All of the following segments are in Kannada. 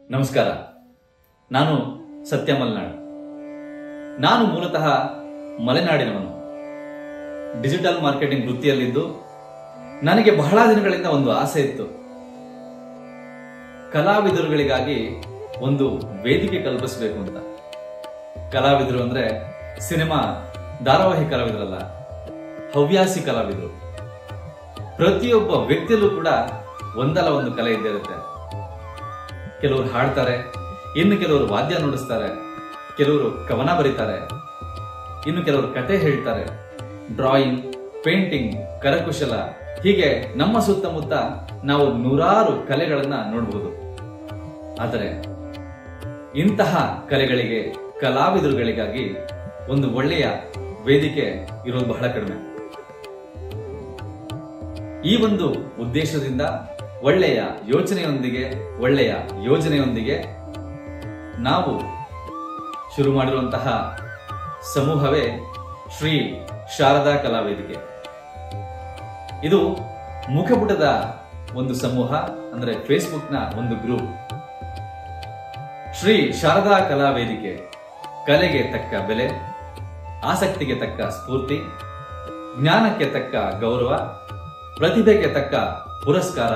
ನಮಸ್ಕಾರ. ನಾನು ಸತ್ಯ ಮಲ್ನಾಡ್. ನಾನು ಮೂಲತಃ ಮಲೆನಾಡಿನವನು. ಡಿಜಿಟಲ್ ಮಾರ್ಕೆಟಿಂಗ್ ವೃತ್ತಿಯಲ್ಲಿದ್ದು ನನಗೆ ಬಹಳ ದಿನಗಳಿಂದ ಒಂದು ಆಸೆ ಇತ್ತು. ಕಲಾವಿದರುಗಳಿಗಾಗಿ ಒಂದು ವೇದಿಕೆ ಕಲ್ಪಿಸಬೇಕು ಅಂತ. ಕಲಾವಿದರು ಅಂದ್ರೆ ಸಿನಿಮಾ ಧಾರಾವಾಹಿ ಕಲಾವಿದರಲ್ಲ, ಹವ್ಯಾಸಿ ಕಲಾವಿದರು. ಪ್ರತಿಯೊಬ್ಬ ವ್ಯಕ್ತಿಯಲ್ಲೂ ಕೂಡ ಒಂದಲ್ಲ ಒಂದು ಕಲೆ ಇದ್ದೇ ಇರುತ್ತೆ. ಕೆಲವರು ಹಾಡ್ತಾರೆ, ಇನ್ನು ಕೆಲವರು ವಾದ್ಯ ನುಡಿಸ್ತಾರೆ, ಕೆಲವರು ಕವನ ಬರೀತಾರೆ, ಇನ್ನು ಕೆಲವರು ಕತೆ ಹೇಳ್ತಾರೆ, ಡ್ರಾಯಿಂಗ್, ಪೇಂಟಿಂಗ್, ಕರಕುಶಲ, ಹೀಗೆ ನಮ್ಮ ಸುತ್ತಮುತ್ತ ನಾವು ನೂರಾರು ಕಲೆಗಳನ್ನ ನೋಡಬಹುದು. ಆದರೆ ಇಂತಹ ಕಲೆಗಳಿಗೆ, ಕಲಾವಿದರುಗಳಿಗಾಗಿ ಒಂದು ಒಳ್ಳೆಯ ವೇದಿಕೆ ಇರೋದು ಬಹಳ ಕಡಿಮೆ. ಈ ಒಂದು ಉದ್ದೇಶದಿಂದ ಒಳ್ಳೆಯ ಯೋಜನೆಯೊಂದಿಗೆ ನಾವು ಶುರು ಮಾಡಿರುವಂತಹ ಸಮೂಹವೇ ಶ್ರೀ ಶಾರದಾ ಕಲಾ ವೇದಿಕೆ. ಇದು ಮುಖಪುಟದ ಒಂದು ಸಮೂಹ, ಅಂದ್ರೆ ಫೇಸ್ಬುಕ್ನ ಒಂದು ಗ್ರೂಪ್. ಶ್ರೀ ಶಾರದಾ ಕಲಾ ವೇದಿಕೆ ಕಲೆಗೆ ತಕ್ಕ ಬೆಲೆ, ಆಸಕ್ತಿಗೆ ತಕ್ಕ ಸ್ಫೂರ್ತಿ, ಜ್ಞಾನಕ್ಕೆ ತಕ್ಕ ಗೌರವ, ಪ್ರತಿಭೆಗೆ ತಕ್ಕ ಪುರಸ್ಕಾರ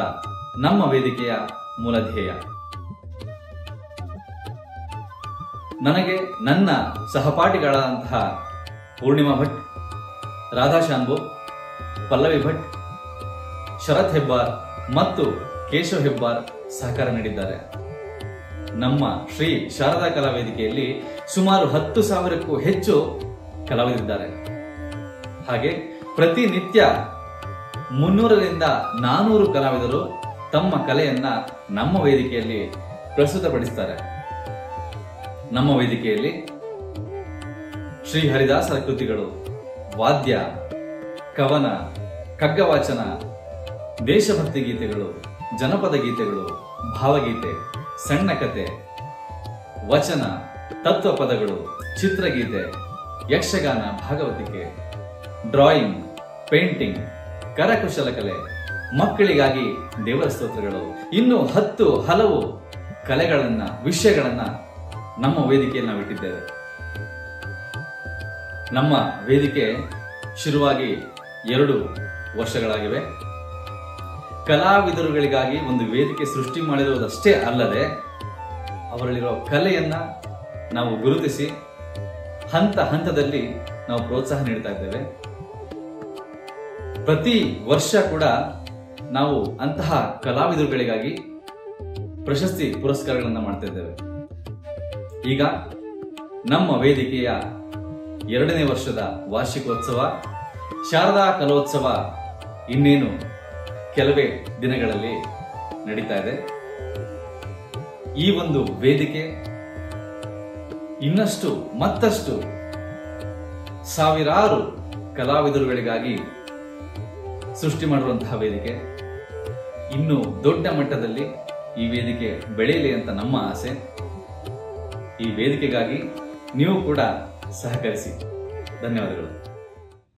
ನಮ್ಮ ವೇದಿಕೆಯ ಮೂಲ ಧ್ಯೇಯ. ನನಗೆ ನನ್ನ ಸಹಪಾಠಿಗಳಾದಂತಹ ಪೂರ್ಣಿಮಾ ಭಟ್, ರಾಧಾ ಶಾನ್ಭೋ, ಪಲ್ಲವಿ ಭಟ್, ಶರತ್ ಹೆಬ್ಬಾರ್ ಮತ್ತು ಕೇಶವ್ ಹೆಬ್ಬಾರ್ ಸಹಕಾರ ನೀಡಿದ್ದಾರೆ. ನಮ್ಮ ಶ್ರೀ ಶಾರದಾ ಕಲಾ ವೇದಿಕೆಯಲ್ಲಿ ಸುಮಾರು 10,000ಕ್ಕೂ ಹೆಚ್ಚು ಕಲಾವಿದರಿದ್ದಾರೆ. ಹಾಗೆ ಪ್ರತಿನಿತ್ಯ 300ರಿಂದ 400 ಕಲಾವಿದರು ತಮ್ಮ ಕಲೆಯನ್ನ ನಮ್ಮ ವೇದಿಕೆಯಲ್ಲಿ ಪ್ರಸ್ತುತಪಡಿಸುತ್ತಾರೆ. ನಮ್ಮ ವೇದಿಕೆಯಲ್ಲಿ ಶ್ರೀ ಹರಿದಾಸರ ಕೃತಿಗಳು, ವಾದ್ಯ, ಕವನ, ಕಗ್ಗವಾಚನ, ದೇಶಭಕ್ತಿ ಗೀತೆಗಳು, ಜನಪದ ಗೀತೆಗಳು, ಭಾವಗೀತೆ, ಸಣ್ಣ ಕತೆ, ವಚನ, ತತ್ವಪದಗಳು, ಚಿತ್ರಗೀತೆ, ಯಕ್ಷಗಾನ, ಭಾಗವತಿಕೆ, ಡ್ರಾಯಿಂಗ್, ಪೇಂಟಿಂಗ್, ಕರಕುಶಲ ಕಲೆ, ಮಕ್ಕಳಿಗಾಗಿ ದೇವರ ಸ್ತೋತ್ರಗಳು, ಇನ್ನು 10 ಹಲವು ಕಲೆಗಳನ್ನ, ವಿಷಯಗಳನ್ನ ನಮ್ಮ ವೇದಿಕೆಯಲ್ಲಿ ನಾವು ಇಟ್ಟಿದ್ದೇವೆ. ನಮ್ಮ ವೇದಿಕೆ ಶುರುವಾಗಿ 2 ವರ್ಷಗಳಾಗಿವೆ. ಕಲಾವಿದರುಗಳಿಗಾಗಿ ಒಂದು ವೇದಿಕೆ ಸೃಷ್ಟಿ ಮಾಡಿರುವುದಷ್ಟೇ ಅಲ್ಲದೆ ಅವರಲ್ಲಿರೋ ಕಲೆಯನ್ನ ನಾವು ಗುರುತಿಸಿ ಹಂತ ಹಂತದಲ್ಲಿ ನಾವು ಪ್ರೋತ್ಸಾಹ ನೀಡ್ತಾ ಇದ್ದೇವೆ. ಪ್ರತಿ ವರ್ಷ ಕೂಡ ನಾವು ಅಂತಹ ಕಲಾವಿದರುಗಳಿಗಾಗಿ ಪ್ರಶಸ್ತಿ ಪುರಸ್ಕಾರಗಳನ್ನು ಮಾಡ್ತಾ ಇದ್ದೇವೆ. ಈಗ ನಮ್ಮ ವೇದಿಕೆಯ 2ನೇ ವರ್ಷದ ವಾರ್ಷಿಕೋತ್ಸವ, ಶಾರದಾ ಕಲೋತ್ಸವ ಇನ್ನೇನು ಕೆಲವೇ ದಿನಗಳಲ್ಲಿ ನಡೀತಾ ಇದೆ. ಈ ಒಂದು ವೇದಿಕೆ ಇನ್ನಷ್ಟು ಮತ್ತಷ್ಟು ಸಾವಿರಾರು ಕಲಾವಿದರುಗಳಿಗಾಗಿ ಸೃಷ್ಟಿ ಮಾಡಿರುವಂತಹ ವೇದಿಕೆ. ಇನ್ನು ದೊಡ್ಡ ಮಟ್ಟದಲ್ಲಿ ಈ ವೇದಿಕೆ ಬೆಳೆಯಲಿ ಅಂತ ನಮ್ಮ ಆಸೆ. ಈ ವೇದಿಕೆಗಾಗಿ ನೀವು ಕೂಡ ಸಹಕರಿಸಿ. ಧನ್ಯವಾದಗಳು.